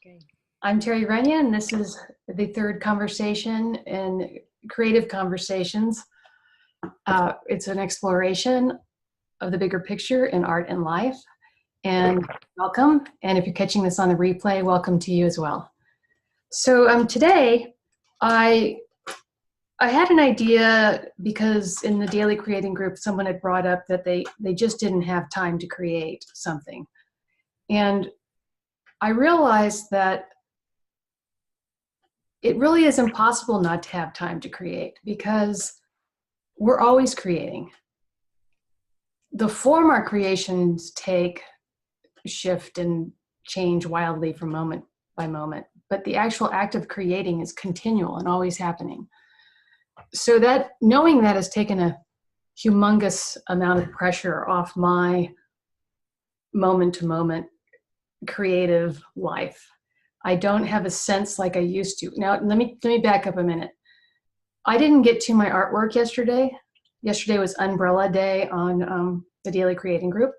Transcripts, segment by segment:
Okay. I'm Terry Runyan, and this is the third conversation in Creative Conversations. It's an exploration of the bigger picture in art and life. And welcome. And if you're catching this on the replay, welcome to you as well. So today, I had an idea because in the daily creating group, someone had brought up that they just didn't have time to create something. And I realized that it really is impossible not to have time to create because we're always creating. The form our creations take shift and change wildly from moment by moment, but the actual act of creating is continual and always happening. So that knowing that has taken a humongous amount of pressure off my moment to moment creative life. I don't have a sense like I used to. Now, let me back up a minute. I didn't get to my artwork yesterday. Yesterday was Umbrella Day on the Daily Creating Group.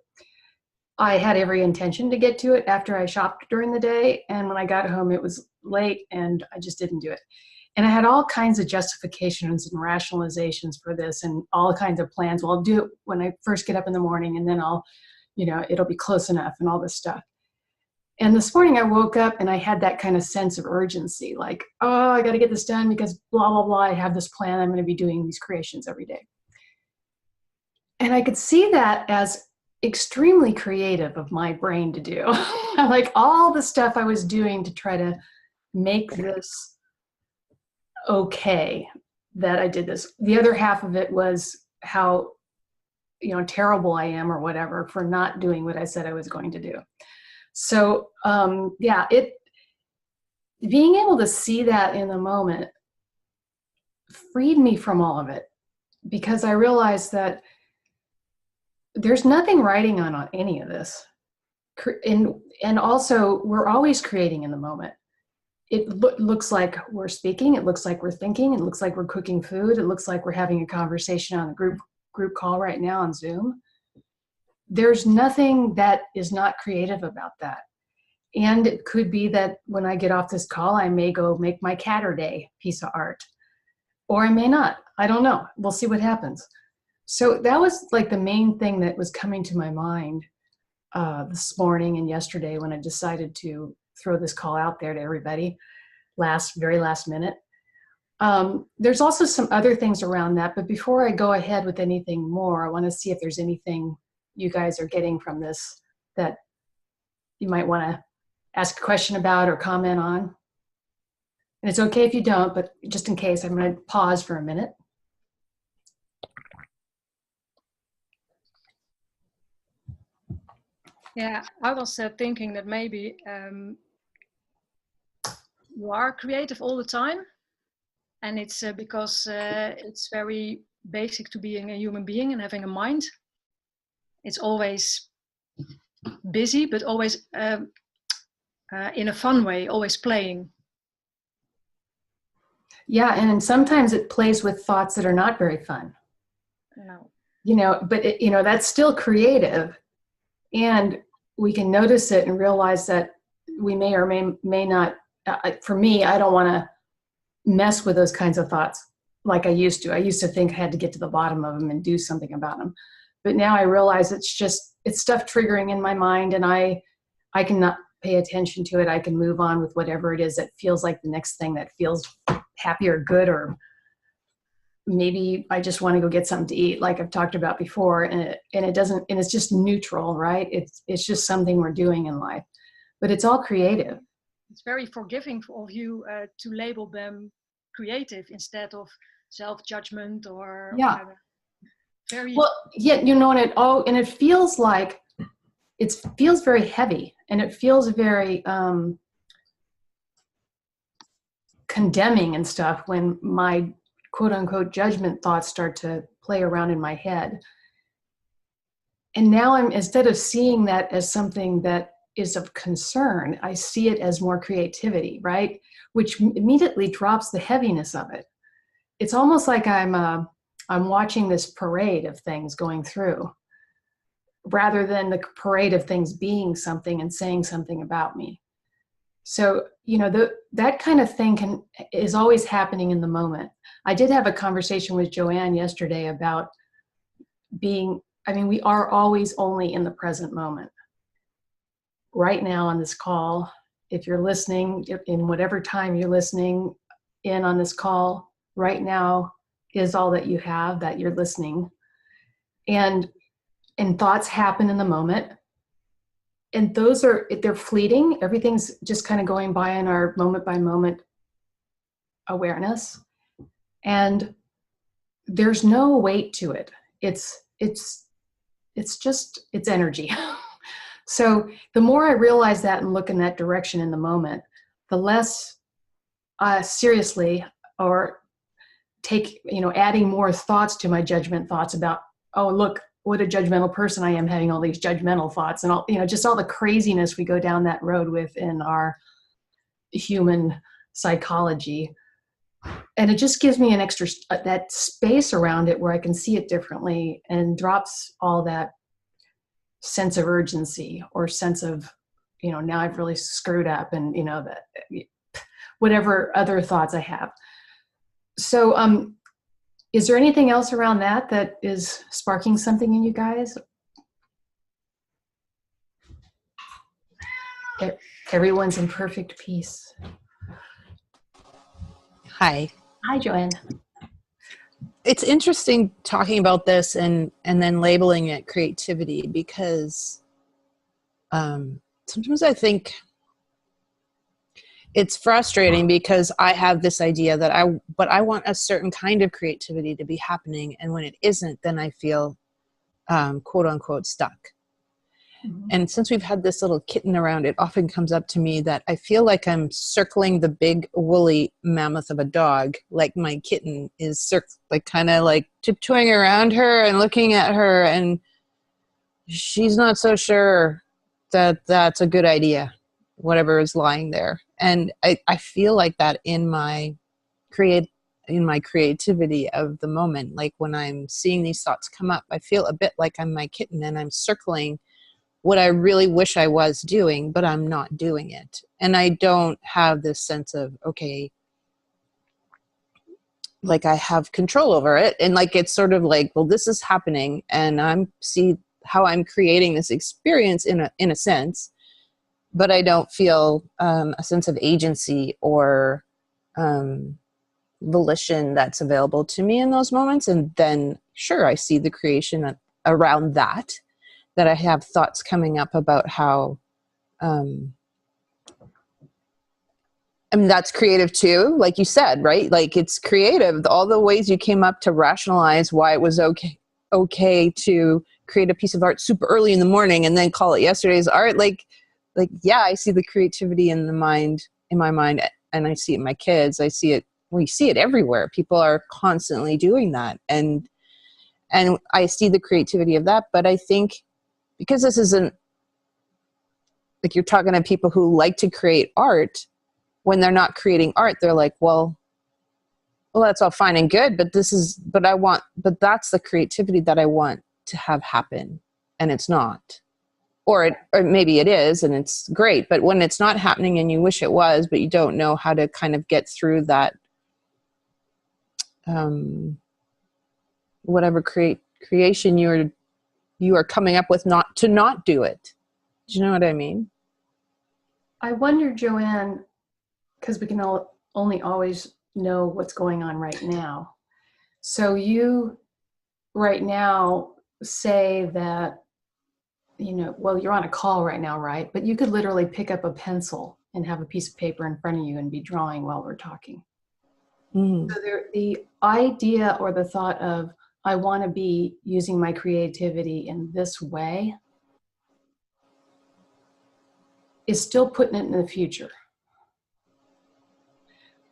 I had every intention to get to it after I shopped during the day, and when I got home, it was late, and I just didn't do it. And I had all kinds of justifications and rationalizations for this, and all kinds of plans. Well, I'll do it when I first get up in the morning, and then it'll be close enough, and all this stuff. And this morning I woke up and I had that kind of sense of urgency, like, oh, I got to get this done because blah, blah, blah. I have this plan. I'm going to be doing these creations every day. And I could see that as extremely creative of my brain to do. Like all the stuff I was doing to try to make this okay, that I did this. The other half of it was how, terrible I am or whatever for not doing what I said I was going to do. So being able to see that in the moment freed me from all of it, because I realized that there's nothing writing on any of this. And also we're always creating in the moment. It looks like we're speaking. It looks like we're thinking. It looks like we're cooking food. It looks like we're having a conversation on a group call right now on Zoom. There's nothing that is not creative about that. And it could be that when I get off this call, I may go make my Catter Day piece of art, or I may not. I don't know. We'll see what happens. So that was like the main thing that was coming to my mind this morning and yesterday when I decided to throw this call out there to everybody, very last minute. There's also some other things around that, but before I go ahead with anything more, I want to see if there's anything you guys are getting from this that you might want to ask a question about or comment on. And it's okay if you don't, but just in case, I'm going to pause for a minute. Yeah, I was thinking that maybe you are creative all the time, and it's because it's very basic to being a human being and having a mind. It's always busy, but always in a fun way, always playing. Yeah, and sometimes it plays with thoughts that are not very fun. No. But that's still creative. And we can notice it and realize that we may or may not, for me, I don't want to mess with those kinds of thoughts like I used to. I used to think I had to get to the bottom of them and do something about them. But now I realize it's stuff triggering in my mind, and I cannot pay attention to it. I can move on with whatever it is that feels like the next thing that feels happy or good, or maybe I just want to go get something to eat, like I've talked about before, and it's just neutral, right? It's just something we're doing in life, but it's all creative. It's very forgiving of you to label them creative instead of self-judgment or whatever. And it feels like it feels very heavy, and it feels very condemning and stuff when my quote unquote judgment thoughts start to play around in my head. And now instead of seeing that as something that is of concern, I see it as more creativity, right? Which immediately drops the heaviness of it. It's almost like I'm watching this parade of things going through, rather than the parade of things being something and saying something about me. So, that kind of thing is always happening in the moment. I did have a conversation with Joanne yesterday about we are always only in the present moment. Right now on this call, if you're listening, in whatever time you're listening in on this call, right now is all that you have, that you're listening. And thoughts happen in the moment. And they're fleeting. Everything's just kind of going by in our moment by moment awareness. And there's no weight to it. It's energy. So the more I realize that and look in that direction in the moment, the less seriously or take, adding more thoughts to my judgment thoughts about, oh, look, what a judgmental person I am, having all these judgmental thoughts and all, just all the craziness we go down that road with in our human psychology. And it just gives me an extra, that space around it where I can see it differently and drops all that sense of urgency or sense of, now I've really screwed up and, that whatever other thoughts I have. So, is there anything else around that is sparking something in you guys? Everyone's in perfect peace. Hi. Hi, Joanne. It's interesting talking about this and then labeling it creativity, because sometimes I think it's frustrating because I have this idea that I want a certain kind of creativity to be happening, and when it isn't, then I feel quote unquote stuck. Mm-hmm. And since we've had this little kitten around, it often comes up to me that I feel like I'm circling the big woolly mammoth of a dog, like my kitten is kind of like tiptoeing around her and looking at her, and she's not so sure that that's a good idea, whatever is lying there. And I feel like that in my creativity of the moment. Like when I'm seeing these thoughts come up, I feel a bit like I'm my kitten and I'm circling what I really wish I was doing, but I'm not doing it. And I don't have this sense of, okay, like I have control over it. And like, it's sort of like, well, this is happening and see how I'm creating this experience in a sense, but I don't feel a sense of agency or volition that's available to me in those moments. And then sure, I see the creation around that I have thoughts coming up about how, that's creative too, like you said, right? Like it's creative. All the ways you came up to rationalize why it was okay to create a piece of art super early in the morning and then call it yesterday's art. Like, yeah, I see the creativity in my mind, and I see it in my kids. I see it, we see it everywhere. People are constantly doing that. And I see the creativity of that. But I think because this isn't, like you're talking to people who like to create art, when they're not creating art, they're like, well, that's all fine and good, but that's the creativity that I want to have happen, and it's not. Or maybe it is, and it's great, but when it's not happening and you wish it was, but you don't know how to kind of get through that, whatever creation you are coming up with, not do it. Do you know what I mean? I wonder, Joanne, because we can only always know what's going on right now. So you right now say that, well, you're on a call right now, right? But you could literally pick up a pencil and have a piece of paper in front of you and be drawing while we're talking. Mm. So the idea or the thought of, I want to be using my creativity in this way is still putting it in the future.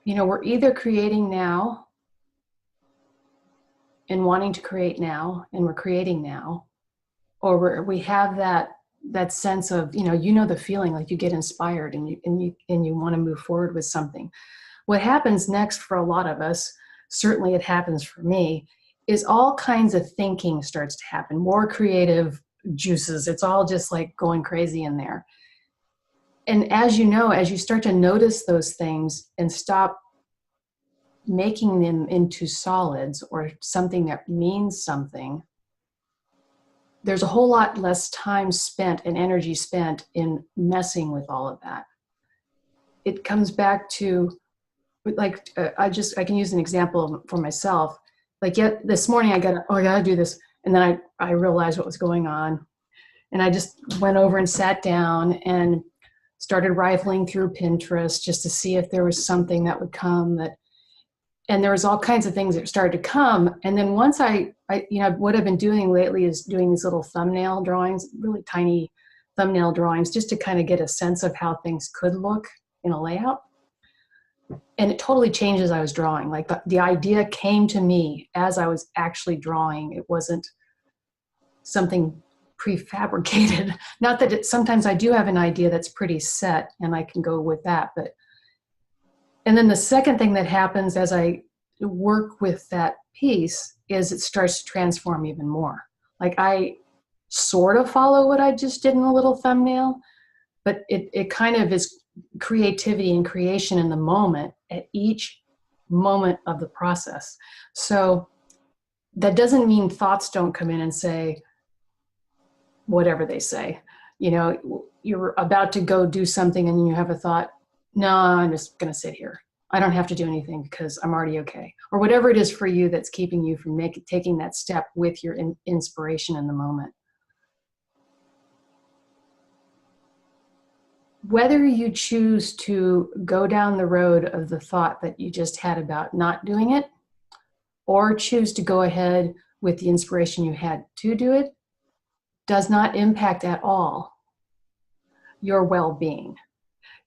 We're either creating now and wanting to create now, and we're creating now, or we have that sense of, the feeling like you get inspired and you want to move forward with something. What happens next for a lot of us, certainly it happens for me, is all kinds of thinking starts to happen, more creative juices. It's all just like going crazy in there. And as you know, as you start to notice those things and stop making them into solids or something that means something, there's a whole lot less time spent and energy spent in messing with all of that. It comes back to, like, I can use an example for myself. Like, yet this morning I gotta do this. And then I realized what was going on. And I just went over and sat down and started rifling through Pinterest just to see if there was something that would come and there was all kinds of things that started to come. And then once what I've been doing lately is doing these little thumbnail drawings, really tiny thumbnail drawings, just to kind of get a sense of how things could look in a layout. And it totally changed as I was drawing. Like the idea came to me as I was actually drawing. It wasn't something prefabricated. Not that sometimes I do have an idea that's pretty set and I can go with that. And then the second thing that happens as I work with that piece is it starts to transform even more. Like I sort of follow what I just did in the little thumbnail, but it kind of is creativity and creation in the moment at each moment of the process. So that doesn't mean thoughts don't come in and say whatever they say. You know, you're about to go do something and you have a thought, no, I'm just going to sit here. I don't have to do anything because I'm already okay. Or whatever it is for you that's keeping you from taking that step with your inspiration in the moment. Whether you choose to go down the road of the thought that you just had about not doing it, or choose to go ahead with the inspiration you had to do it, does not impact at all your well-being.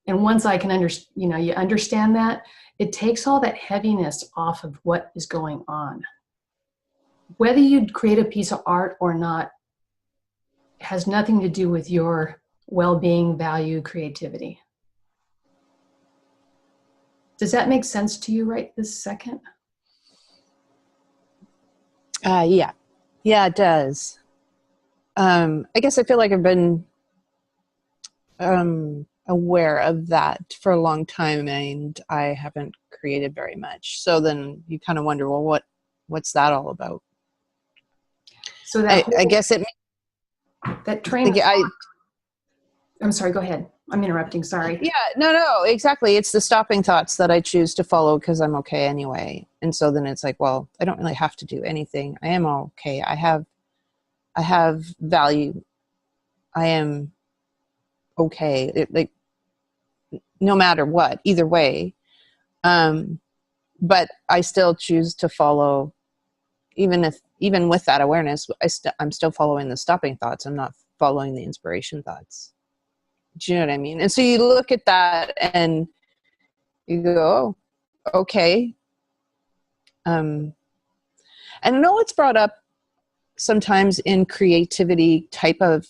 And once I can you understand that, it takes all that heaviness off of what is going on. Whether you create a piece of art or not has nothing to do with your well-being, value, creativity. Does that make sense to you right this second? Yeah, it does. I guess I feel like I've been aware of that for a long time, and I haven't created very much. So then you kind of wonder, well, what's that all about? So that I guess it. That train. I'm sorry. Go ahead. I'm interrupting. Sorry. Yeah. No. Exactly. It's the stopping thoughts that I choose to follow because I'm okay anyway. And so then it's like, well, I don't really have to do anything. I am okay. I have value. I am okay. No matter what, either way. But I still choose to follow, even with that awareness, I'm still following the stopping thoughts. I'm not following the inspiration thoughts. Do you know what I mean? And so you look at that and you go, oh, okay. And I know it's brought up sometimes in creativity type of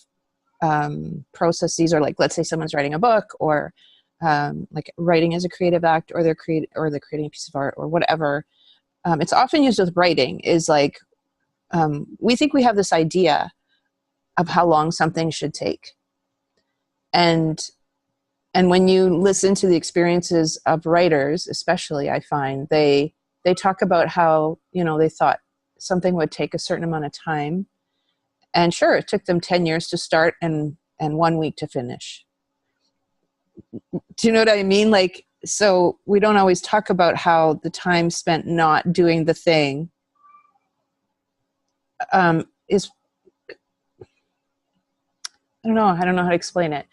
processes, or like, let's say someone's writing a book, or like writing as a creative act, or they're creating a piece of art or whatever. It's often used with writing is like, we think we have this idea of how long something should take. And when you listen to the experiences of writers, especially, I find they talk about how, they thought something would take a certain amount of time. And sure, it took them 10 years to start and 1 week to finish. Do you know what I mean? Like, so we don't always talk about how the time spent not doing the thing is, I don't know how to explain it.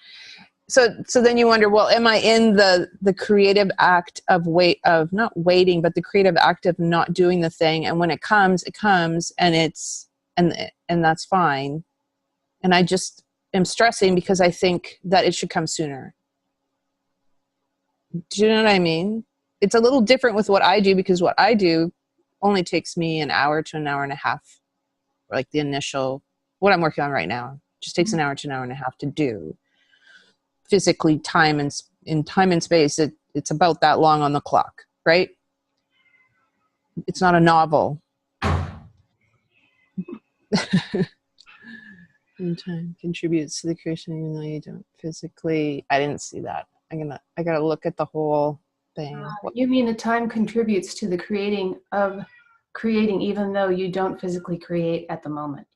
So then you wonder, well, am I in the creative act of not waiting, but the creative act of not doing the thing? And when it comes, and and that's fine. And I just am stressing because I think that it should come sooner. Do you know what I mean? It's a little different with what I do, because what I do only takes me an hour to an hour and a half. Like the initial, what I'm working on right now, just takes an hour to an hour and a half to do. Physically, in time and space, it's about that long on the clock, right? It's not a novel. And time contributes to the creation even though you don't physically. I didn't see that. I gotta look at the whole thing. You mean the time contributes to the creating even though you don't physically create at the moment?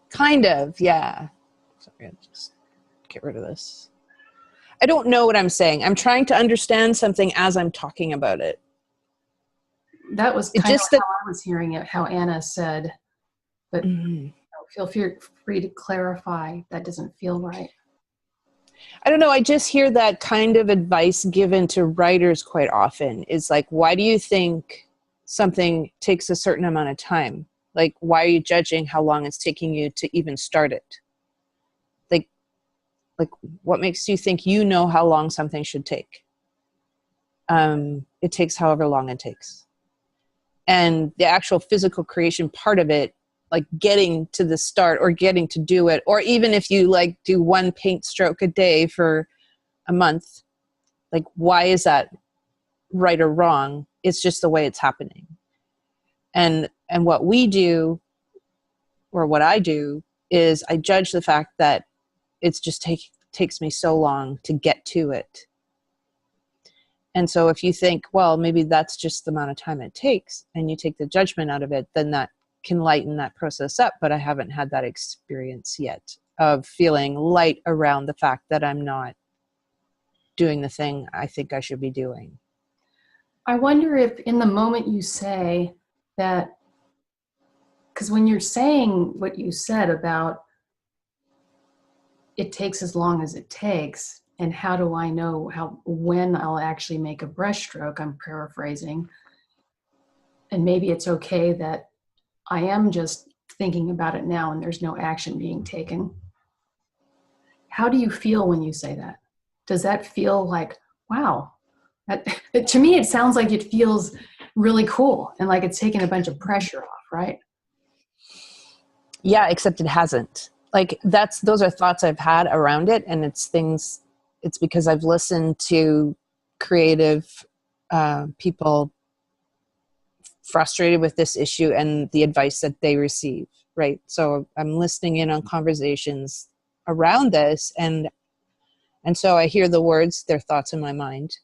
Kind of, yeah. Sorry, I'll just get rid of this. I don't know what I'm saying. I'm trying to understand something as I'm talking about it. That was kind of how I was hearing it, how Anna said, but feel free to clarify. That doesn't feel right. I don't know. I just hear that kind of advice given to writers quite often is like, why do you think something takes a certain amount of time? Like, why are you judging how long it's taking you to even start it? Like what makes you think you know how long something should take? It takes however long it takes. And the actual physical creation part of it, like getting to the start or getting to do it, or even if you like do one paint stroke a day for a month, like why is that right or wrong? It's just the way it's happening. And what we do, or what I do, is I judge the fact that it's just takes me so long to get to it. And so if you think, well, maybe that's just the amount of time it takes, and you take the judgment out of it, then that can lighten that process up. But I haven't had that experience yet of feeling light around the fact that I'm not doing the thing I think I should be doing. I wonder if in the moment you say that, because when you're saying what you said about it takes as long as it takes, and how do I know when I'll actually make a brushstroke, I'm paraphrasing, and maybe it's okay that I am just thinking about it now and there's no action being taken. How do you feel when you say that? Does that feel like, wow? To me, it sounds like it feels really cool and like it's taking a bunch of pressure off, right? Yeah, except it hasn't. Like those are thoughts I've had around it, and it's because I've listened to creative people frustrated with this issue and the advice that they receive, right? So I'm listening in on conversations around this, and so I hear the words, their thoughts in my mind.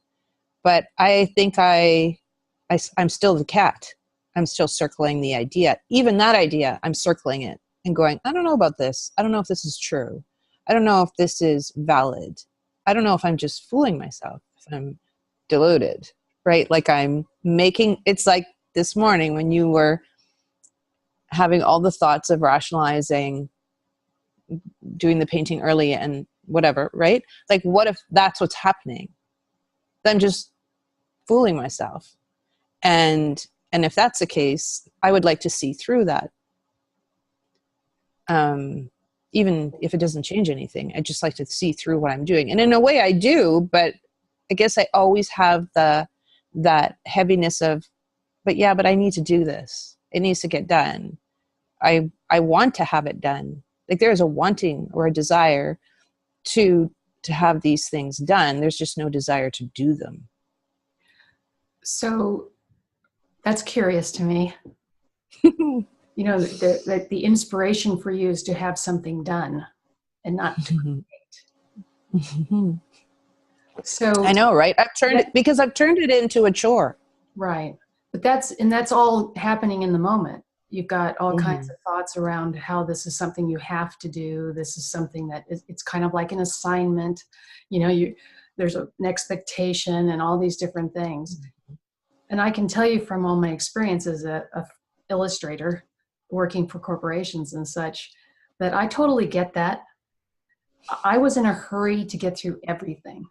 But I think I'm still the cat. I'm still circling the idea. Even that idea, I'm circling it and going, I don't know about this. I don't know if this is true. I don't know if this is valid. I don't know if I'm just fooling myself, if I'm deluded, right? Like it's like this morning when you were having all the thoughts of rationalizing, doing the painting early and whatever, right? Like, what if that's what's happening? I'm just fooling myself. And if that's the case, I would like to see through that. Even if it doesn't change anything, I just like to see through what I'm doing. And in a way I do, but I guess I always have that heaviness of, but I need to do this. It needs to get done. I want to have it done. Like there's a wanting or a desire to have these things done. There's just no desire to do them. So that's curious to me. You know, the inspiration for you is to have something done and not to create. So I know, right? I've turned it into a chore. Right. But that's all happening in the moment. You've got all kinds of thoughts around how this is something you have to do. This is something that it's kind of like an assignment. You know, there's an expectation and all these different things. And I can tell you from all my experience as a illustrator working for corporations and such, that I totally get that. I was in a hurry to get through everything.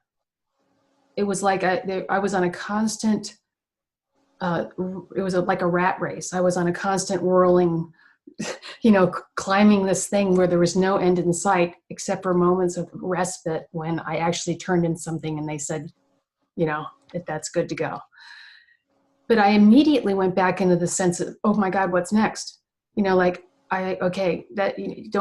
It was like I was on a constant, it was like a rat race. I was on a constant whirling, climbing this thing where there was no end in sight except for moments of respite when I actually turned in something and they said, that that's good to go. But I immediately went back into the sense of, oh my God, what's next? Don't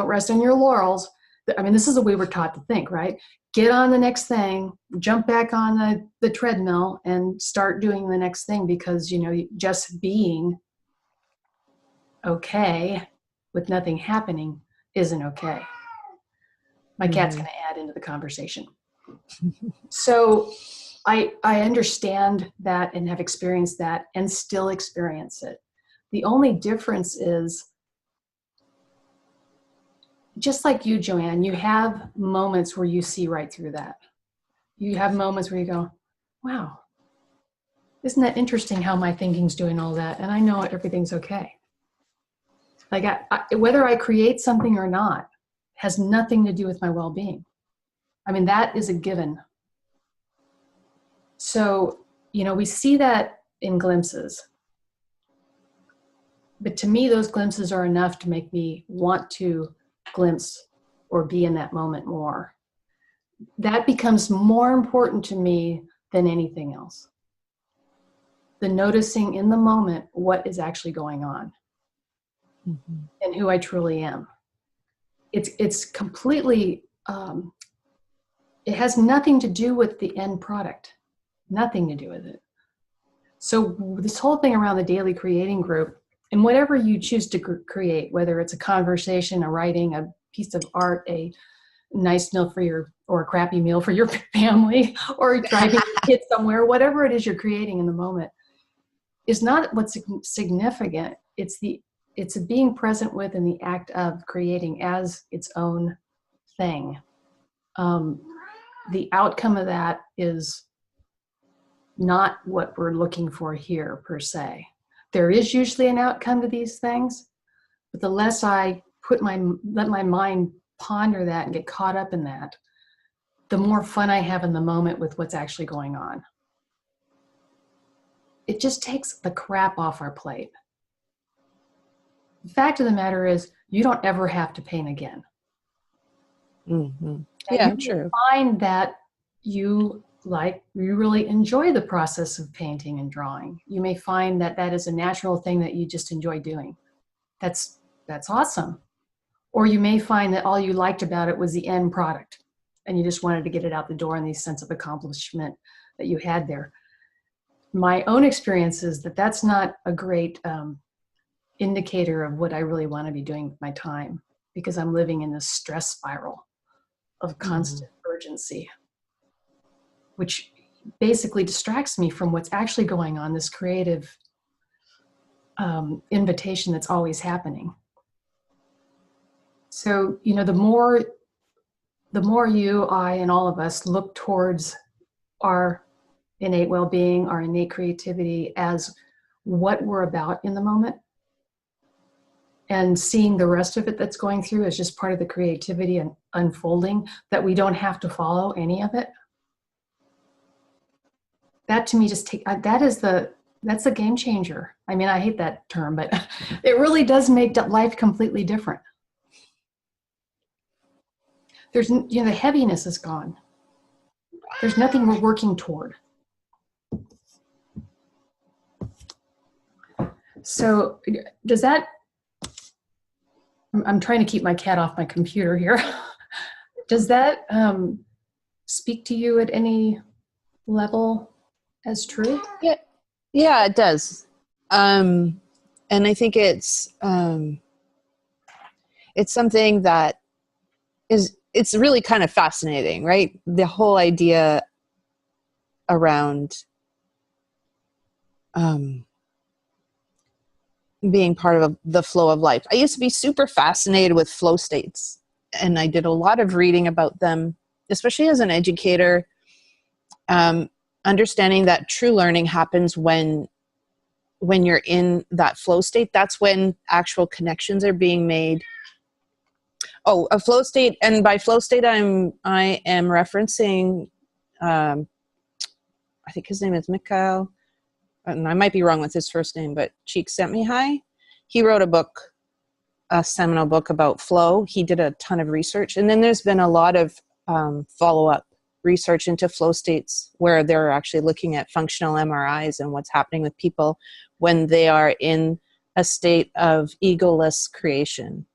rest on your laurels. I mean, this is the way we're taught to think, right? Get on the next thing, jump back on the treadmill and start doing the next thing because, just being okay with nothing happening isn't okay. My cat's going to add into the conversation. So I understand that and have experienced that and still experience it. The only difference is, just like you, Joanne, you have moments where you see right through that. You have moments where you go, wow, isn't that interesting how my thinking's doing all that? And I know everything's okay. Like whether I create something or not has nothing to do with my well-being. I mean, that is a given. So, we see that in glimpses. But to me, those glimpses are enough to make me want to glimpse or be in that moment more. That becomes more important to me than anything else. The noticing in the moment what is actually going on and who I truly am. It's completely, it has nothing to do with the end product. Nothing to do with it. So this whole thing around the daily creating group, and whatever you choose to create, whether it's a conversation, a writing, a piece of art, a nice meal or a crappy meal for your family, or driving your kids somewhere, whatever it is you're creating in the moment, is not what's significant. It's being present with in the act of creating as its own thing. The outcome of that is not what we're looking for here per se. There is usually an outcome to these things, but the less I let my mind ponder that and get caught up in that, the more fun I have in the moment with what's actually going on. It just takes the crap off our plate. The fact of the matter is, you don't ever have to paint again. Mm-hmm. Yeah, you true. Find that you really enjoy the process of painting and drawing. You may find that that is a natural thing that you just enjoy doing. That's awesome. Or you may find that all you liked about it was the end product and you just wanted to get it out the door and the sense of accomplishment that you had there. My own experience is that that's not a great indicator of what I really want to be doing with my time, because I'm living in this stress spiral of constant urgency, which basically distracts me from what's actually going on, this creative invitation that's always happening. So, the more you, I, and all of us look towards our innate well-being, our innate creativity as what we're about in the moment, and seeing the rest of it that's going through as just part of the creativity and unfolding, that we don't have to follow any of it. That to me that's a game changer. I mean, I hate that term, but it really does make life completely different. There's, the heaviness is gone. There's nothing we're working toward. So does that, I'm trying to keep my cat off my computer here. Does that speak to you at any level as true? Yeah, it does. And I think it's something that it's really kind of fascinating, right? The whole idea around being part of the flow of life. I used to be super fascinated with flow states, and I did a lot of reading about them, especially as an educator, understanding that true learning happens when you're in that flow state. That's when actual connections are being made. Oh, a flow state, and by flow state, I am referencing, I think his name is Mikhail, and I might be wrong with his first name, but Csikszentmihalyi. He wrote a seminal book about flow. He did a ton of research, and then there's been a lot of follow-up research into flow states where they're actually looking at functional MRIs and what's happening with people when they are in a state of egoless creation.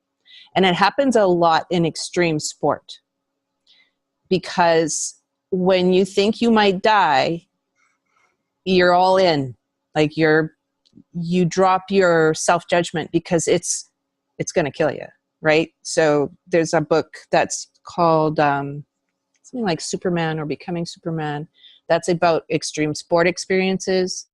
And it happens a lot in extreme sport, because when you think you might die, you're all in. Like you drop your self-judgment because it's going to kill you. right? So there's a book that's called something like Superman or Becoming Superman. That's about extreme sport experiences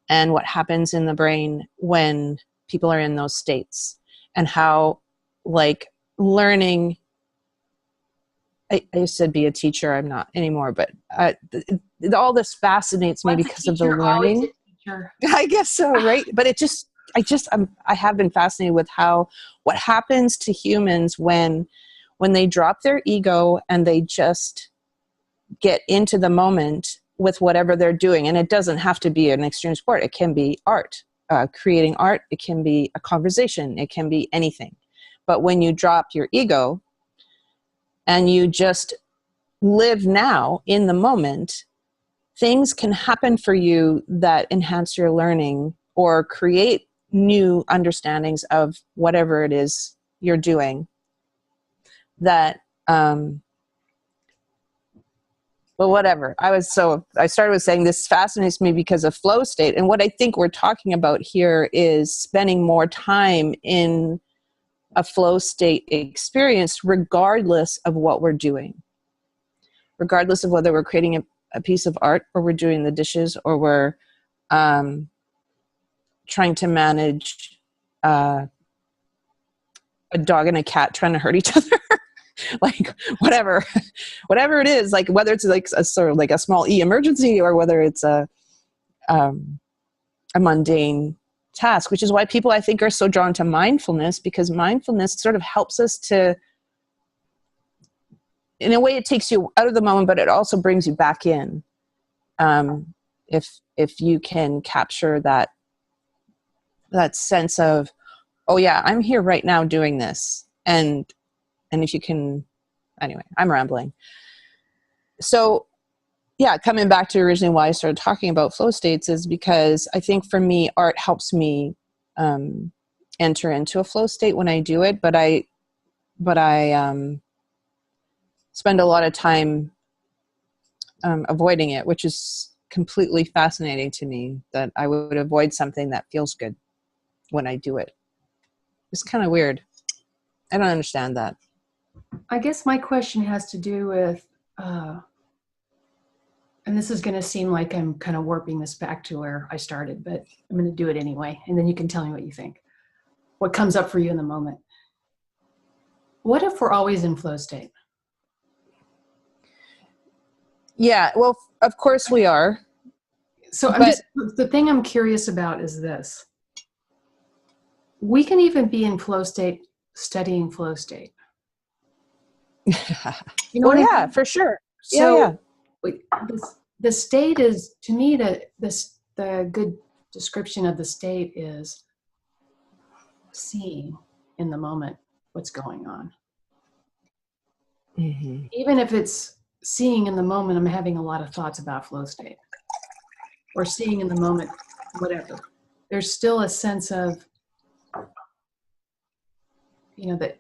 and what happens in the brain when people are in those states, and how like learning, I used to be a teacher, I'm not anymore, but all this fascinates me because of the learning. I guess so, right? But I have been fascinated with what happens to humans when they drop their ego and they just get into the moment with whatever they're doing. And it doesn't have to be an extreme sport. It can be art, creating art. It can be a conversation. It can be anything. But when you drop your ego and you just live now in the moment, things can happen for you that enhance your learning or create new understandings of whatever it is you're doing. That, well, whatever. I started with saying this fascinates me because of flow state. And what I think we're talking about here is spending more time in a flow state experience, regardless of what we're doing, regardless of whether we're creating a piece of art or we're doing the dishes or we're trying to manage a dog and a cat trying to hurt each other. Like whatever it is, like whether it's like a sort of like a small emergency or whether it's a mundane task, which is why people I think are so drawn to mindfulness, because mindfulness sort of helps us to, in a way, it takes you out of the moment, but it also brings you back in. If you can capture that sense of, oh yeah, I'm here right now doing this. And if you can, anyway, I'm rambling. So yeah, coming back to originally why I started talking about flow states is because I think for me, art helps me enter into a flow state when I do it, but I spend a lot of time avoiding it, which is completely fascinating to me, that I would avoid something that feels good when I do it. It's kind of weird. I don't understand that. I guess my question has to do with, and this is going to seem like I'm kind of warping this back to where I started, but I'm going to do it anyway. And then you can tell me what you think, what comes up for you in the moment. What if we're always in flow state? Yeah, well, of course we are. So the thing I'm curious about is this. We can even be in flow state studying flow state. You know, yeah, for sure. So the state is, to me, the good description of the state is seeing in the moment what's going on. Mm-hmm. Even if it's seeing in the moment, I'm having a lot of thoughts about flow state, or seeing in the moment, whatever. There's still a sense of, that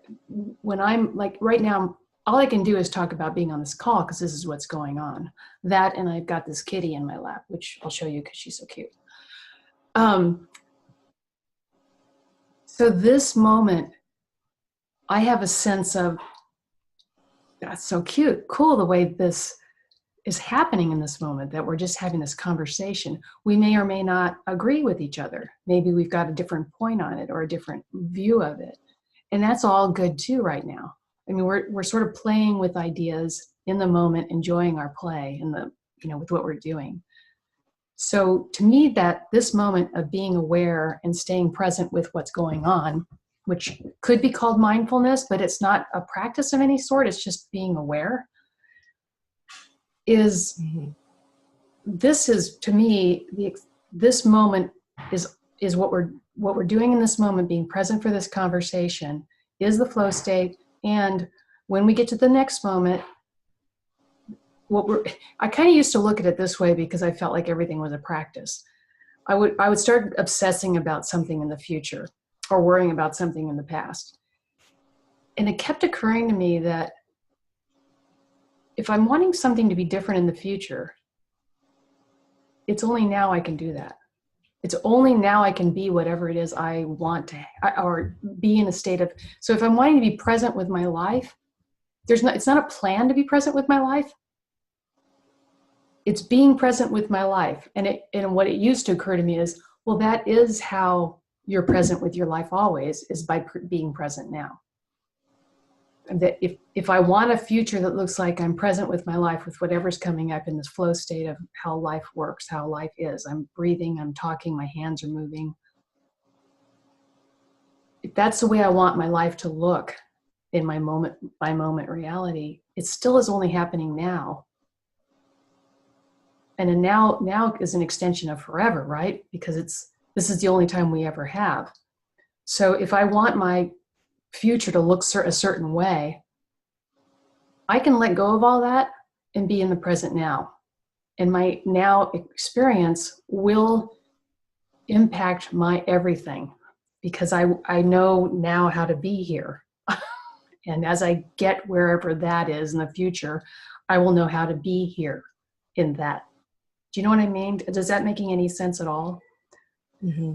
when I'm like right now, all I can do is talk about being on this call because this is what's going on. That, and I've got this kitty in my lap, which I'll show you because she's so cute. So this moment, I have a sense of, that's so cute, cool, the way this is happening in this moment, that we're just having this conversation. We may or may not agree with each other. Maybe we've got a different point on it or a different view of it. And that's all good too right now. I mean, we're sort of playing with ideas in the moment, enjoying our play in the, with what we're doing. So to me, that this moment of being aware and staying present with what's going on, which could be called mindfulness, but it's not a practice of any sort, it's just being aware, is, this is, to me, this moment is what we're doing in this moment, being present for this conversation, is the flow state. And when we get to the next moment, I kind of used to look at it this way because I felt like everything was a practice. I would start obsessing about something in the future or worrying about something in the past. And it kept occurring to me that if I'm wanting something to be different in the future, it's only now I can do that. It's only now I can be whatever it is I want to, or be in a state of, so if I'm wanting to be present with my life, it's not a plan to be present with my life. It's being present with my life. And what it used to occur to me is, well, that is how you're present with your life always, is by being present now. And that if I want a future that looks like I'm present with my life, with whatever's coming up in this flow state of how life works, how life is, I'm breathing, I'm talking, my hands are moving. If that's the way I want my life to look in my moment by moment reality, it still is only happening now. And then now is an extension of forever, right? Because this is the only time we ever have. So if I want my future to look a certain way, I can let go of all that and be in the present now. And my now experience will impact my everything, because I know now how to be here. And as I get wherever that is in the future, I will know how to be here in that. Do you know what I mean? Does that making any sense at all? Mm-hmm.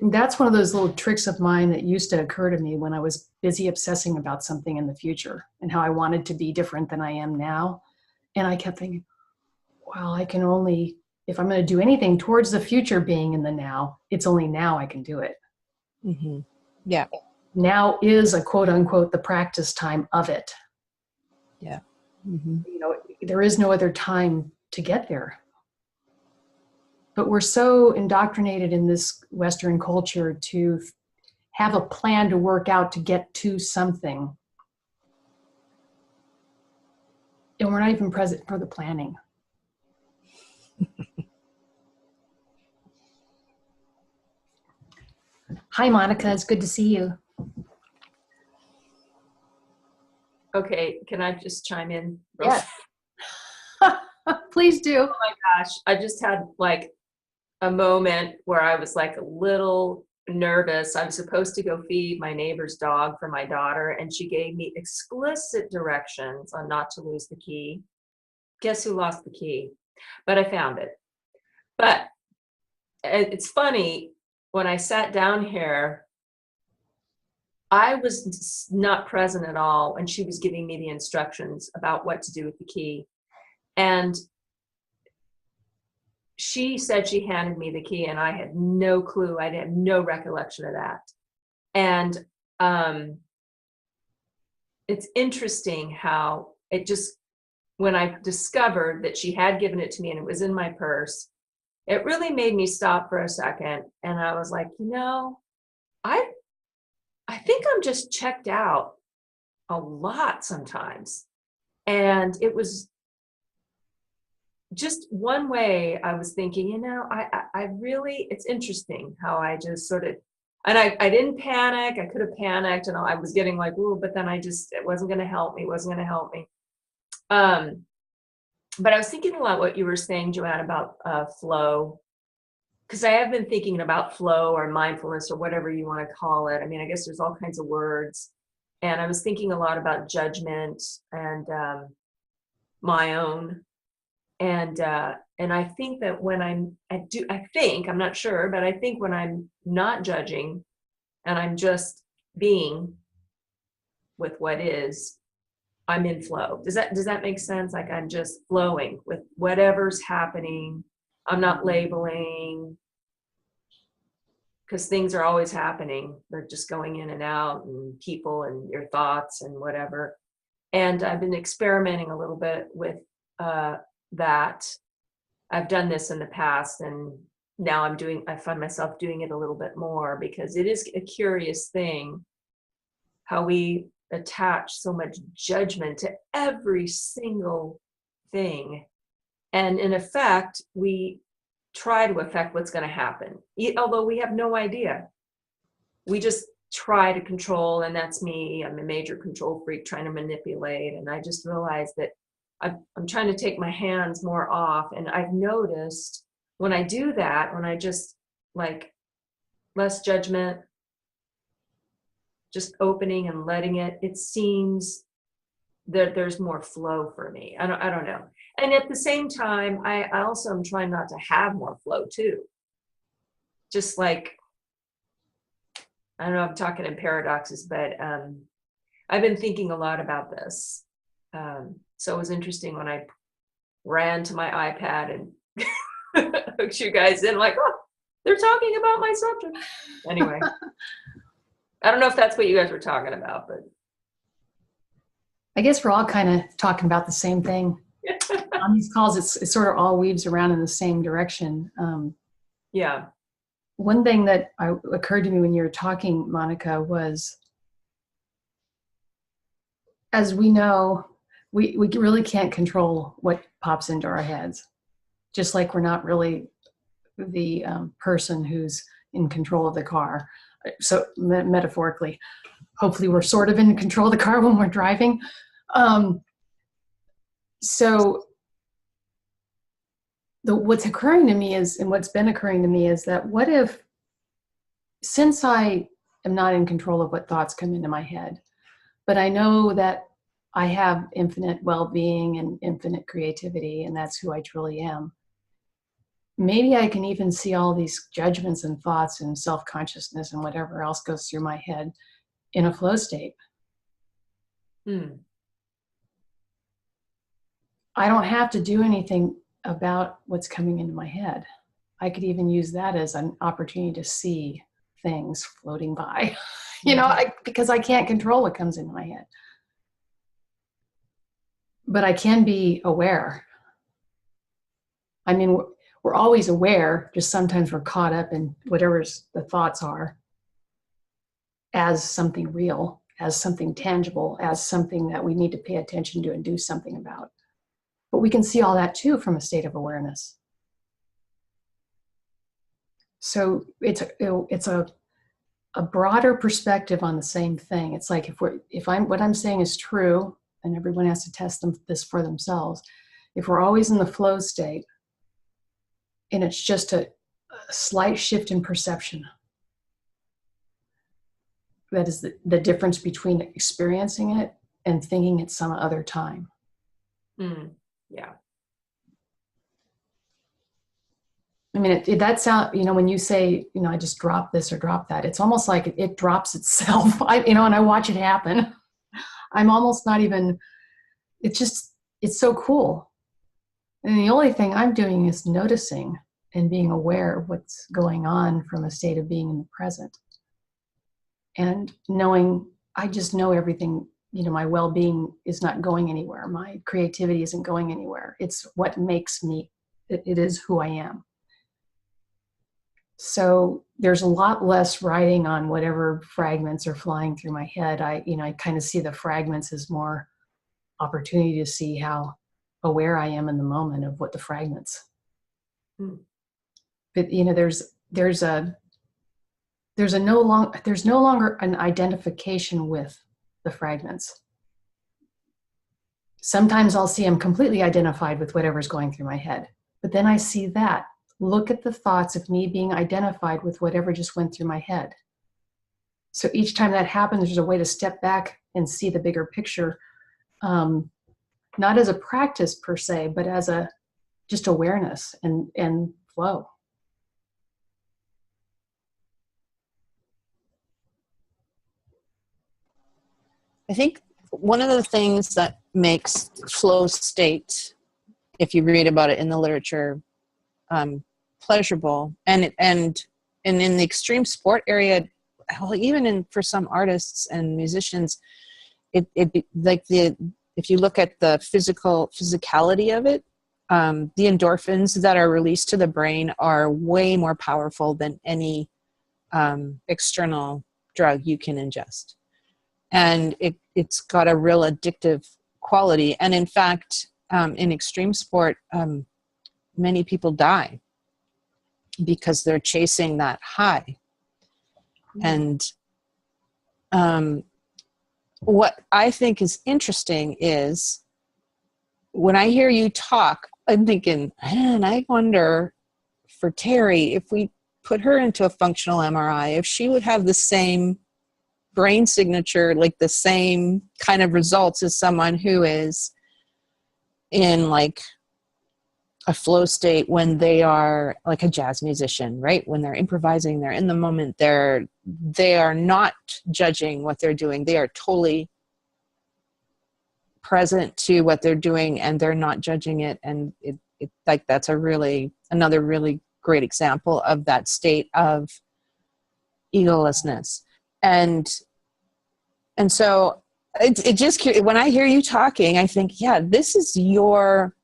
That's one of those little tricks of mine that used to occur to me when I was busy obsessing about something in the future and how I wanted to be different than I am now. And I kept thinking, well, I can only, if I'm going to do anything towards the future being in the now, it's only now I can do it. Mm-hmm. Yeah. Now is a quote unquote the practice time of it. Yeah. Mm-hmm. You know, there is no other time to get there. But we're so indoctrinated in this Western culture to have a plan to work out to get to something. And we're not even present for the planning. Hi, Monica. It's good to see you. Okay, can I just chime in? Yes. Please do. Oh my gosh, I just had like a moment where I was like a little nervous. I was supposed to go feed my neighbor's dog for my daughter, and she gave me explicit directions on not to lose the key. Guess who lost the key? But I found it. But it's funny, when I sat down here, I was not present at all when she was giving me the instructions about what to do with the key. And she said she handed me the key, and I had no clue. I had no recollection of that. And it's interesting how it just, when I discovered that she had given it to me and it was in my purse, it really made me stop for a second. And I was like, you know, I think I'm just checked out a lot sometimes. And it was just one way I was thinking, you know, I really, it's interesting how I just sort of, and I didn't panic. I could have panicked, and I was getting like, ooh, but then it wasn't going to help me. But I was thinking a lot what you were saying, Joanne, about flow, because I have been thinking about flow or mindfulness or whatever you want to call it. I mean, I guess there's all kinds of words. And I was thinking a lot about judgment and my own. And I think that when I'm not sure, but I think when I'm not judging and I'm just being with what is, I'm in flow. Does that make sense? Like I'm just flowing with whatever's happening. I'm not labeling, because things are always happening. They're just going in and out, and people and your thoughts and whatever. And I've been experimenting a little bit with that. I've done this in the past, and now I find myself doing it a little bit more, because it is a curious thing how we attach so much judgment to every single thing. And in effect, we try to affect what's going to happen, although we have no idea. We just try to control, and that's me. I'm a major control freak trying to manipulate. And I just realized that I'm trying to take my hands more off. And I've noticed when I do that, when I just like less judgment, just opening and letting it seems that there's more flow for me. I don't know. And at the same time, I also am trying not to have more flow too. just like, I don't know, I'm talking in paradoxes, but I've been thinking a lot about this. So it was interesting when I ran to my iPad and hooked you guys in, like, oh, they're talking about my subject. Anyway, I don't know if that's what you guys were talking about, but I guess we're all kind of talking about the same thing. On these calls, it sort of all weaves around in the same direction. yeah. One thing that occurred to me when you were talking, Monica, was, as we know, we really can't control what pops into our heads. Just like we're not really the person who's in control of the car. So metaphorically, hopefully we're sort of in control of the car when we're driving. So what's occurring to me is, and what's been occurring to me is that what if, since I am not in control of what thoughts come into my head, but I know that I have infinite well-being and infinite creativity, and that's who I truly am. Maybe I can even see all these judgments and thoughts and self-consciousness and whatever else goes through my head in a flow state. I don't have to do anything about what's coming into my head. I could even use that as an opportunity to see things floating by, because I can't control what comes into my head. But I can be aware. I mean, we're always aware, just sometimes we're caught up in whatever the thoughts are as something real, as something tangible, as something that we need to pay attention to and do something about. But we can see all that too from a state of awareness. So it's a broader perspective on the same thing. It's like what I'm saying is true, and everyone has to test this for themselves. If we're always in the flow state, and it's just a slight shift in perception, that is the difference between experiencing it and thinking it's some other time. Yeah. I mean, that sound, when you say, I just drop this or drop that, it's almost like it drops itself, and I watch it happen. I'm almost not even, it's so cool. And the only thing I'm doing is noticing and being aware of what's going on from a state of being in the present. And knowing, I just know everything, my well-being is not going anywhere. My creativity isn't going anywhere. It's what makes me, it is who I am. So there's a lot less riding on whatever fragments are flying through my head. I kind of see the fragments as more opportunity to see how aware I am in the moment of what the fragments. But there's no longer an identification with the fragments. Sometimes I'll see I'm completely identified with whatever's going through my head, but then I see that. Look at the thoughts of me being identified with whatever just went through my head. So each time that happens, there's a way to step back and see the bigger picture, not as a practice per se, but as just awareness and flow. I think one of the things that makes flow state, if you read about it in the literature, pleasurable, and in the extreme sport area, well, even for some artists and musicians, it like if you look at the physicality of it, the endorphins that are released to the brain are way more powerful than any external drug you can ingest. And it's got a real addictive quality. And in fact, in extreme sport, many people die because they're chasing that high. And what I think is interesting is when I hear you talk, I'm thinking, man, I wonder for Terry, if we put her into a functional MRI, if she would have the same brain signature, like the same kind of results as someone who is in like a flow state when they are like a jazz musician, right? When they're improvising, they're in the moment, they are not judging what they're doing. They are totally present to what they're doing, and they're not judging it. And it like, that's another really great example of that state of egolessness. And so it just, when I hear you talking, I think, yeah, this is your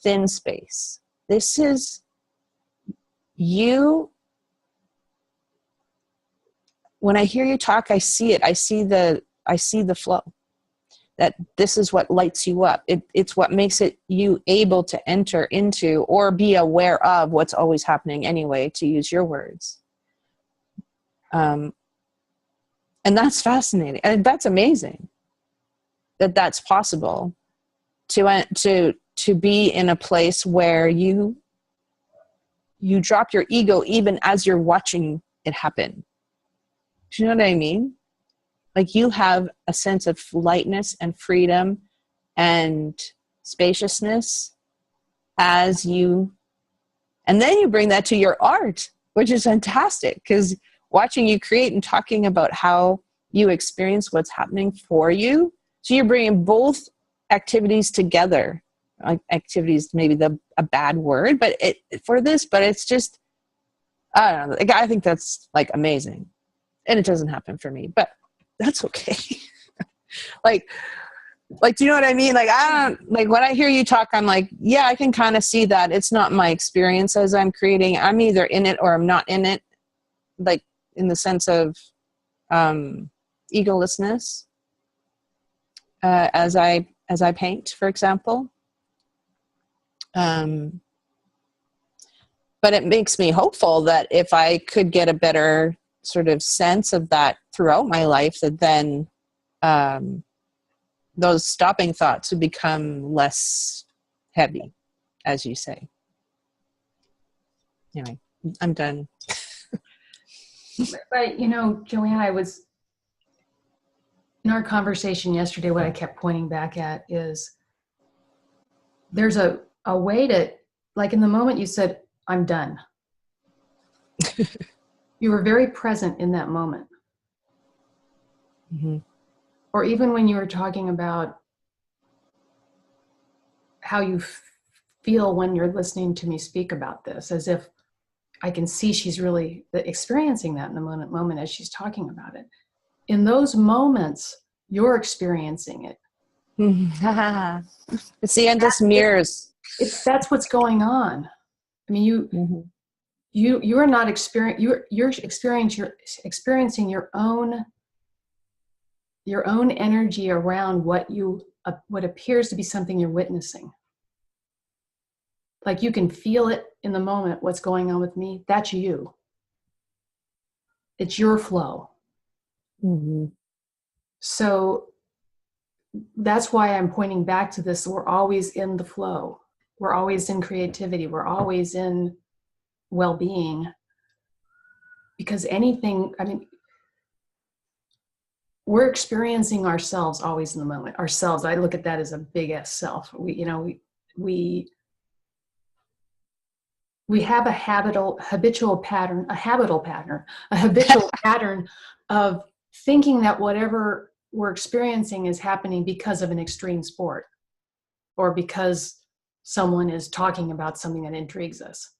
thin space. This is you. When I hear you talk, I see it. I see the flow. That this is what lights you up. It's what makes it you able to enter into or be aware of what's always happening anyway, to use your words. And that's fascinating. And that's amazing that that's possible to be in a place where you drop your ego even as you're watching it happen. Do you know what I mean? Like, you have a sense of lightness and freedom and spaciousness and then you bring that to your art, which is fantastic, because watching you create and talking about how you experience what's happening for you. So you're bringing both activities together. Like, activities, maybe a bad word, but it's just, I don't know. Like, I think that's like amazing, and it doesn't happen for me, but that's okay. like, do you know what I mean? Like, I don't, like, when I hear you talk, I'm like, yeah, I can kind of see that. It's not my experience as I'm creating. I'm either in it or I'm not in it. Like, in the sense of egolessness, as I paint, for example. But it makes me hopeful that if I could get a better sort of sense of that throughout my life, that then those stopping thoughts would become less heavy, as you say. Anyway, I'm done. But, Joanne, in our conversation yesterday, what I kept pointing back at is there's a way to, like, in the moment you said, I'm done. You were very present in that moment. Mm-hmm. Or even when you were talking about how you feel when you're listening to me speak about this, as if I can see she's really experiencing that in the moment as she's talking about it. In those moments, you're experiencing it. It's the endless mirrors. That's what's going on. I mean, you are not you're experiencing your own energy around what appears to be something you're witnessing. Like, you can feel it in the moment, what's going on with me. That's you. It's your flow. Mm-hmm. So that's why I'm pointing back to this. We're always in the flow. We're always in creativity. We're always in well-being. Because we're experiencing ourselves always in the moment. Ourselves, I look at that as a big S self. We have a habitual pattern of thinking that whatever we're experiencing is happening because of an extreme sport, or because someone is talking about something that intrigues us,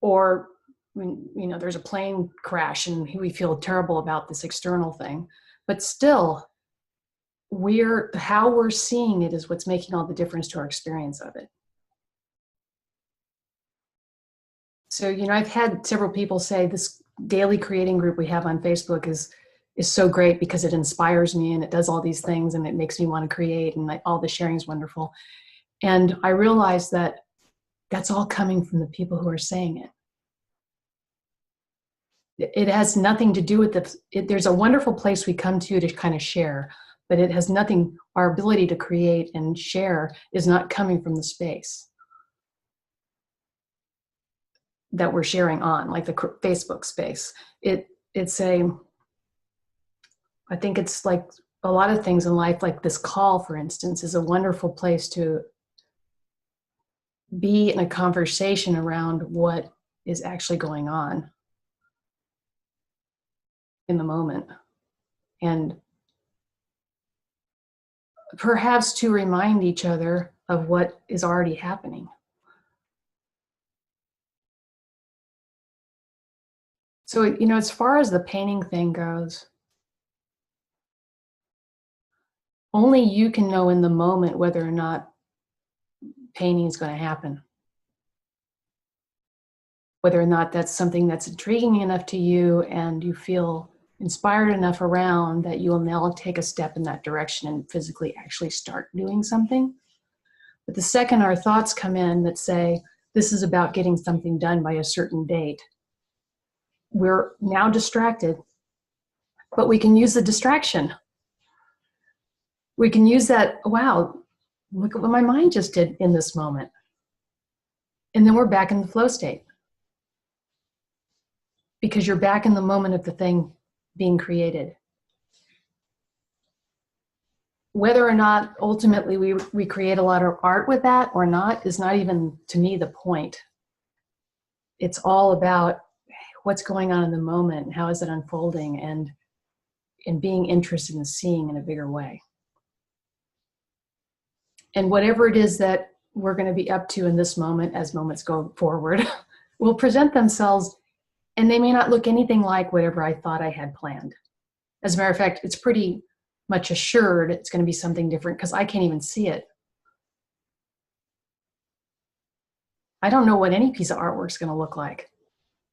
or when there's a plane crash and we feel terrible about this external thing. But still, how we're seeing it is what's making all the difference to our experience of it. So, I've had several people say this daily creating group we have on Facebook is so great because it inspires me and it does all these things and it makes me want to create, and all the sharing is wonderful. And I realized that that's all coming from the people who are saying it. It has nothing to do with there's a wonderful place we come to kind of share, but it has nothing, our ability to create and share is not coming from the space that we're sharing on, like the Facebook space. I think it's like a lot of things in life, like this call, for instance, is a wonderful place to be in a conversation around what is actually going on in the moment. And perhaps to remind each other of what is already happening. So, you know, as far as the painting thing goes, only you can know in the moment whether or not painting is going to happen. Whether or not that's something that's intriguing enough to you and you feel inspired enough around that you will now take a step in that direction and physically actually start doing something. But the second our thoughts come in that say, this is about getting something done by a certain date, we're now distracted, but we can use the distraction. We can use that, wow, look at what my mind just did in this moment. And then we're back in the flow state. Because you're back in the moment of the thing being created. Whether or not ultimately we create a lot of art with that or not is not even, to me, the point. It's all about what's going on in the moment, how is it unfolding, and being interested in seeing in a bigger way. And whatever it is that we're going to be up to in this moment, as moments go forward, will present themselves, and they may not look anything like whatever I thought I had planned. As a matter of fact, it's pretty much assured it's going to be something different because I can't even see it. I don't know what any piece of artwork is going to look like.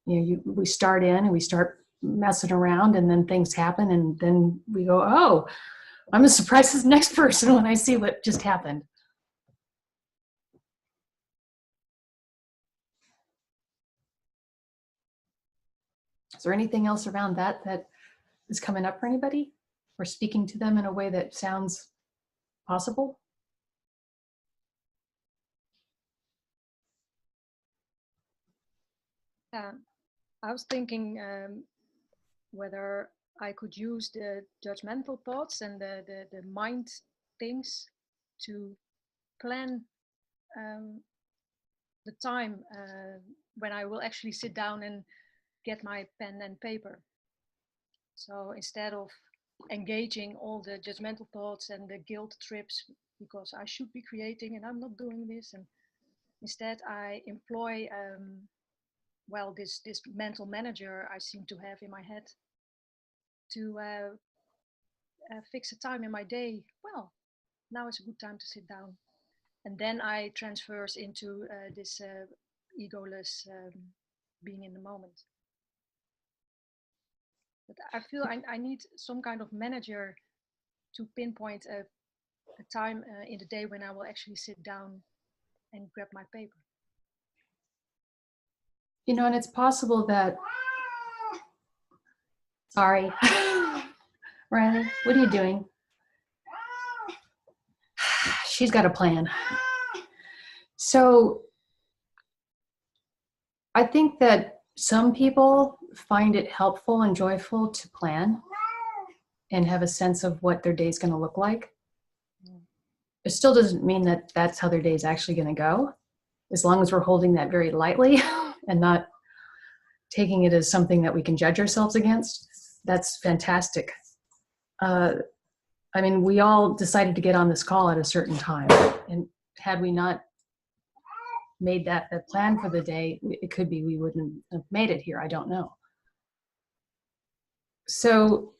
You know, we start in and we start messing around, and then things happen, and then we go, oh, I'm as surprised as the next person when I see what just happened. Is there anything else around that is coming up for anybody? Or speaking to them in a way that sounds possible? I was thinking whether I could use the judgmental thoughts and the mind things to plan the time when I will actually sit down and get my pen and paper. So instead of engaging all the judgmental thoughts and the guilt trips because I should be creating and I'm not doing this, and instead I employ this mental manager I seem to have in my head to fix a time in my day. Well, now is a good time to sit down, and then I transfers into this egoless being in the moment. But I feel I need some kind of manager to pinpoint a time in the day when I will actually sit down and grab my paper. You know, and it's possible that, sorry, Riley, what are you doing? She's got a plan. So I think that some people find it helpful and joyful to plan and have a sense of what their day is going to look like. It still doesn't mean that that's how their day is actually going to go, as long as we're holding that very lightly and not taking it as something that we can judge ourselves against. That's fantastic. I mean, we all decided to get on this call at a certain time, and had we not made that plan for the day, it could be we wouldn't have made it here. I don't know. So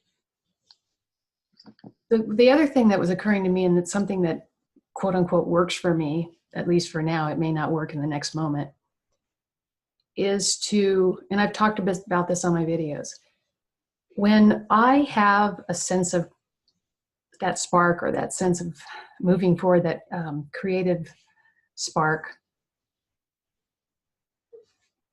the other thing that was occurring to me, and it's something that quote unquote works for me, at least for now, it may not work in the next moment, is to, and I've talked a bit about this on my videos, when I have a sense of that spark or that sense of moving forward, that creative spark,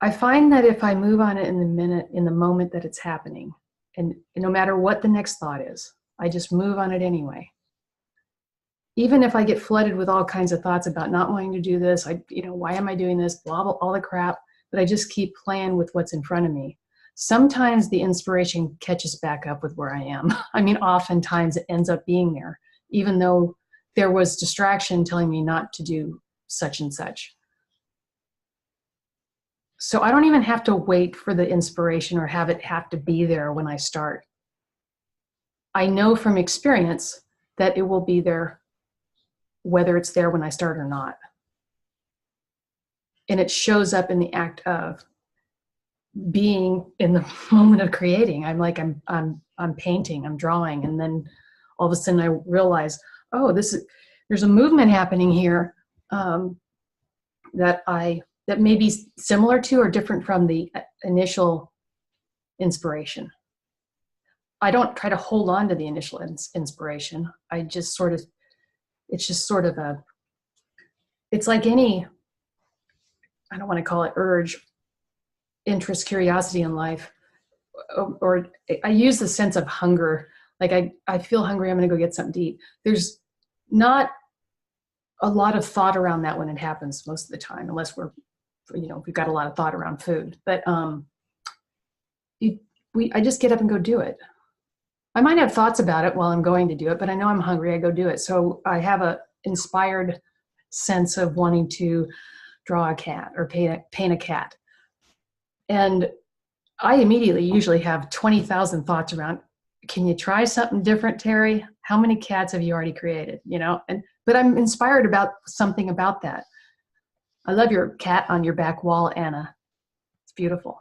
I find that if I move on it in the moment that it's happening, and no matter what the next thought is, I just move on it anyway. Even if I get flooded with all kinds of thoughts about not wanting to do this, why am I doing this, blah, blah, all the crap, but I just keep playing with what's in front of me. Sometimes the inspiration catches back up with where I am. I mean, oftentimes it ends up being there, even though there was distraction telling me not to do such and such. So I don't even have to wait for the inspiration or have it have to be there when I start. I know from experience that it will be there, whether it's there when I start or not. And it shows up in the act of being in the moment of creating. I'm painting, I'm drawing, and then all of a sudden I realize, oh, there's a movement happening here that may be similar to or different from the initial inspiration. I don't try to hold on to the initial inspiration. It's just sort of it's like any, I don't want to call it urge, interest, curiosity in life, or I use the sense of hunger. Like I feel hungry, I'm going to go get something to eat. There's not a lot of thought around that when it happens most of the time, unless we've got a lot of thought around food. But I just get up and go do it. I might have thoughts about it while I'm going to do it, but I know I'm hungry, I go do it. So I have a inspired sense of wanting to draw a cat or paint a cat. And I immediately usually have 20,000 thoughts around, can you try something different, Terry? How many cats have you already created? But I'm inspired about something about that. I love your cat on your back wall, Anna. It's beautiful.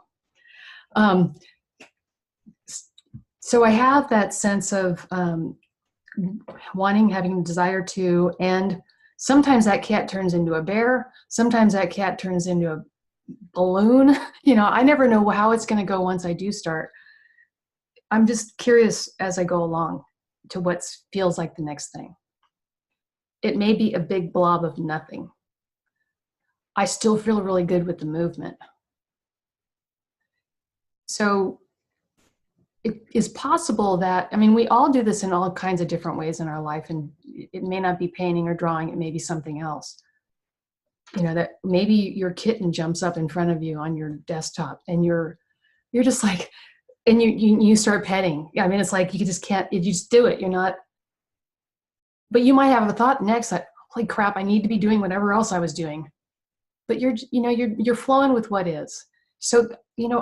So I have that sense of having a desire to, and sometimes that cat turns into a bear. Sometimes that cat turns into a balloon. I never know how it's going to go once I do start. I'm just curious as I go along to what feels like the next thing. It may be a big blob of nothing. I still feel really good with the movement. So it is possible that, we all do this in all kinds of different ways in our life, and it may not be painting or drawing, it may be something else. That maybe your kitten jumps up in front of you on your desktop and you're just like, and you start petting. It's like you just do it. You're not, but you might have a thought next, like, holy crap, I need to be doing whatever else I was doing. But you're flowing with what is. So,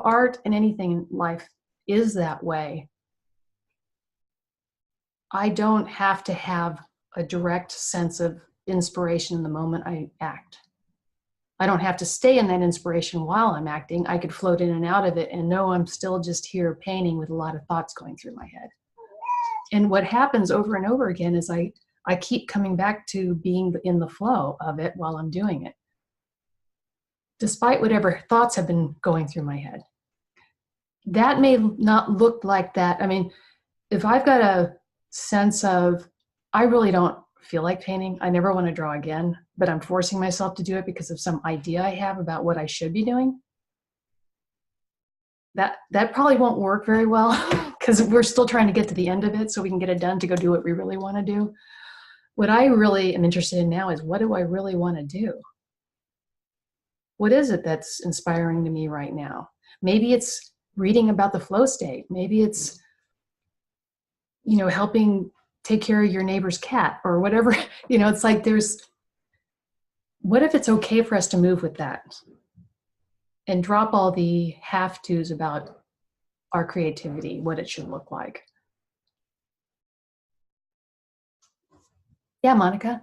art and anything in life is that way. I don't have to have a direct sense of inspiration in the moment I act. I don't have to stay in that inspiration while I'm acting. I could float in and out of it and know I'm still just here painting with a lot of thoughts going through my head. And what happens over and over again is I keep coming back to being in the flow of it while I'm doing it, despite whatever thoughts have been going through my head. That may not look like that. If I've got a sense of, I really don't feel like painting, I never want to draw again, but I'm forcing myself to do it because of some idea I have about what I should be doing, that probably won't work very well because we're still trying to get to the end of it so we can get it done to go do what we really want to do. What I really am interested in now is, what do I really want to do? What is it that's inspiring to me right now? Maybe it's reading about the flow state. Maybe it's, helping take care of your neighbor's cat or whatever. It's like what if it's okay for us to move with that and drop all the have-tos about our creativity, what it should look like? Yeah, Monica.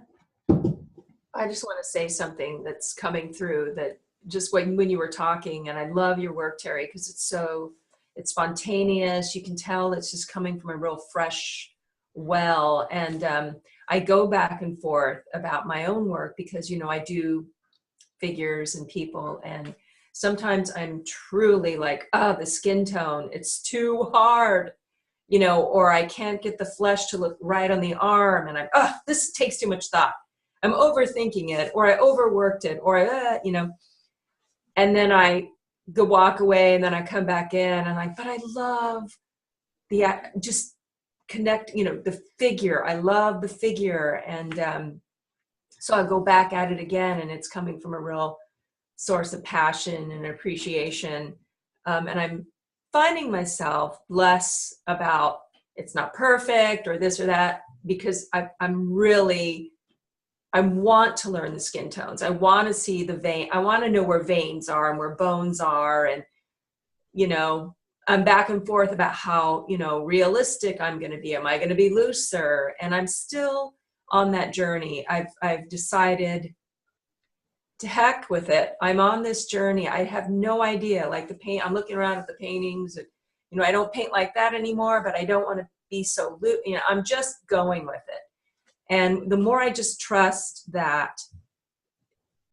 I just want to say something that's coming through that just when you were talking, and I love your work, Terry, because it's spontaneous. You can tell it's just coming from a real fresh well. And I go back and forth about my own work because, I do figures and people, and sometimes I'm truly like, the skin tone, it's too hard, or I can't get the flesh to look right on the arm, and this takes too much thought. I'm overthinking it, or I overworked it, or and then I go walk away, and then I come back in and but I love just connect, the figure. I love the figure. And so I go back at it again, and it's coming from a real source of passion and appreciation. And I'm finding myself less about it's not perfect or this or that, because I'm really I want to learn the skin tones. I want to see the vein. I want to know where veins are and where bones are. And, you know, I'm back and forth about how, you know, realistic I'm going to be. Am I going to be looser? And I'm still on that journey. I've decided to heck with it. I'm on this journey. I have no idea. Like the paint, I'm looking around at the paintings. And, you know, I don't paint like that anymore, but I don't want to be so loose. You know, I'm just going with it. And the more I just trust that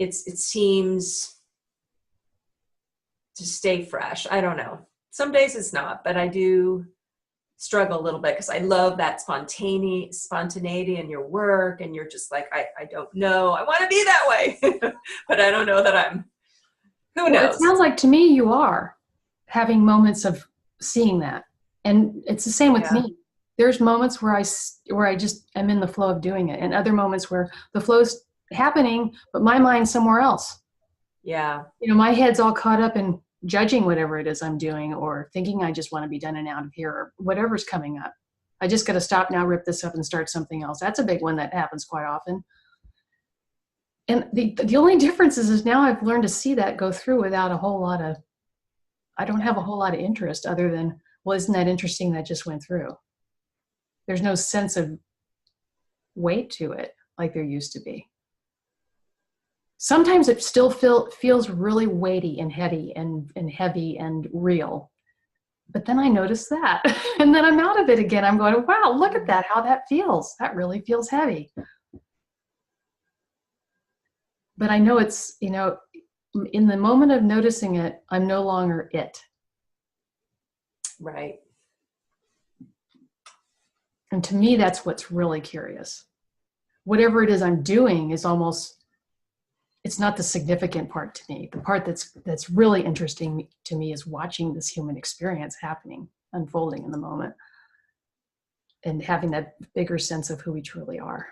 it seems to stay fresh. I don't know. Some days it's not, but I do struggle a little bit because I love that spontaneity in your work. And you're just like, I don't know. I want to be that way, but I don't know that I'm, who knows? It sounds like to me you are having moments of seeing that. And it's the same with me. There's moments where I just am in the flow of doing it, and other moments where the flow's happening, but my mind's somewhere else. Yeah. You know, my head's all caught up in judging whatever it is I'm doing, or thinking I just want to be done and out of here, or whatever's coming up. I just got to stop now, rip this up and start something else. That's a big one that happens quite often. And the only difference is now I've learned to see that go through without I don't have a whole lot of interest other than, well, isn't that interesting that just went through? There's no sense of weight to it like there used to be. Sometimes it still feels really weighty and heady and heavy and real. But then I notice that. And then I'm out of it again. I'm going, wow, look at that, how that feels. That really feels heavy. But I know it's, you know, in the moment of noticing it, I'm no longer it. Right. And to me, that's what's really curious. Whatever it is I'm doing is almost, it's not the significant part to me. The part that's really interesting to me is watching this human experience happening, unfolding in the moment, and having that bigger sense of who we truly are.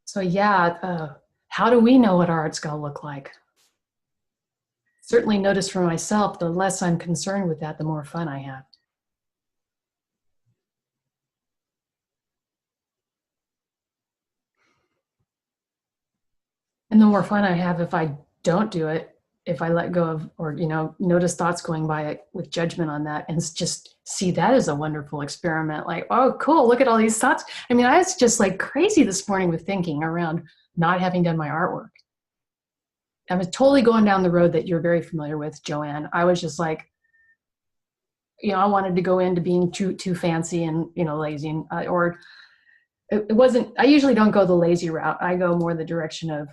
So yeah, how do we know what our art's going to look like? Certainly notice for myself, the less I'm concerned with that, the more fun I have. And the more fun I have if I don't do it, if I let go of, or, you know, notice thoughts going by it with judgment on that and just see that as a wonderful experiment. Like, oh, cool, look at all these thoughts. I mean, I was just like crazy this morning with thinking around not having done my artwork. I was totally going down the road that you're very familiar with, Joanne. I was just like, you know, I wanted to go into being too fancy and, you know, lazy, and, or it wasn't, I usually don't go the lazy route. I go more the direction of,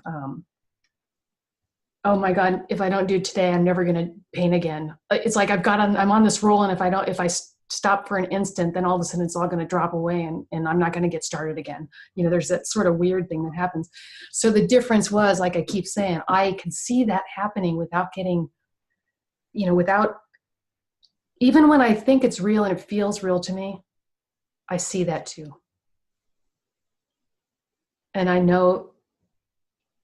oh my God, if I don't do it today, I'm never going to paint again. It's like I'm on this roll, and if I stop for an instant, then all of a sudden it's all going to drop away, and I'm not going to get started again. You know, there's that sort of weird thing that happens. So the difference was, like I keep saying, I can see that happening without getting, you know, even when I think it's real and it feels real to me, I see that too. And I know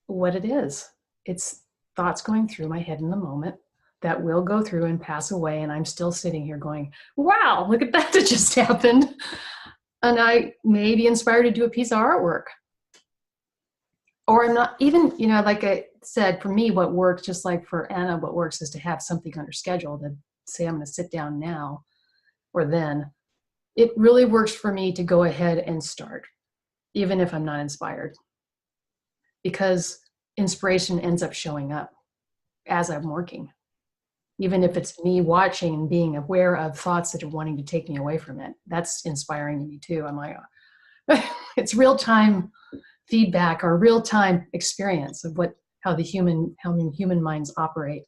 what it is. It's thoughts going through my head in the moment that will go through and pass away. And I'm still sitting here going, wow, look at that just happened. And I may be inspired to do a piece of artwork. Or I'm not even, you know, like I said, for me, what works, just like for Anna, what works is to have something on her schedule to say, I'm going to sit down now or then. It really works for me to go ahead and start, even if I'm not inspired, because inspiration ends up showing up as I'm working. Even if it's me watching and being aware of thoughts that are wanting to take me away from it, that's inspiring to me too. I'm like, it's real-time feedback or real-time experience of how human minds operate.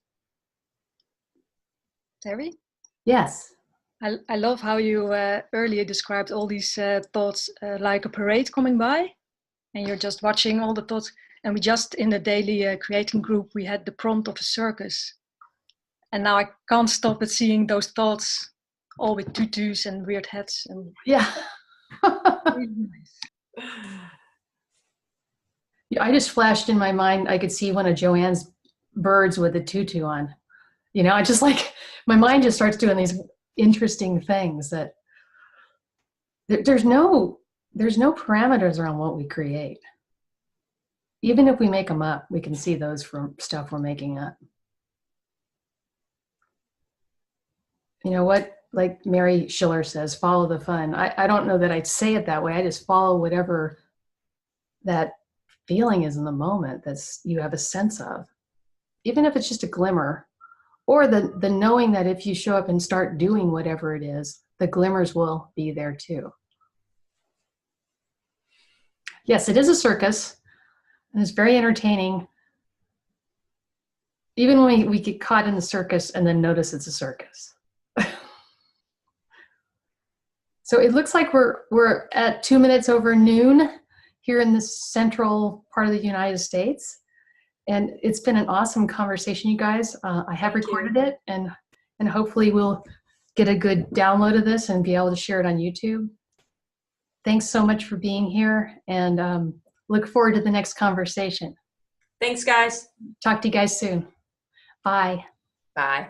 Terry? Yes. I love how you earlier described all these thoughts like a parade coming by, and you're just watching all the thoughts. And we just, in the daily creating group, we had the prompt of a circus. And now I can't stop at seeing those thoughts, all with tutus and weird hats. And yeah. really nice. I just flashed in my mind, I could see one of Joanne's birds with a tutu on. You know, I just like, my mind just starts doing these interesting things that there's no there's no parameters around what we create. Even if we make them up, we can see those from stuff we're making up. You know what, like Mary Schiller says, follow the fun. I don't know that I'd say it that way. I just follow whatever that feeling is in the moment that's you have a sense of. Even if it's just a glimmer, or the knowing that if you show up and start doing whatever it is, the glimmers will be there too. Yes, it is a circus, and it's very entertaining. Even when we get caught in the circus and then notice it's a circus. So it looks like we're at 2 minutes over noon here in the central part of the United States. And it's been an awesome conversation, you guys. I have recorded it, and hopefully we'll get a good download of this and be able to share it on YouTube. Thanks so much for being here, and look forward to the next conversation. Thanks, guys. Talk to you guys soon. Bye. Bye.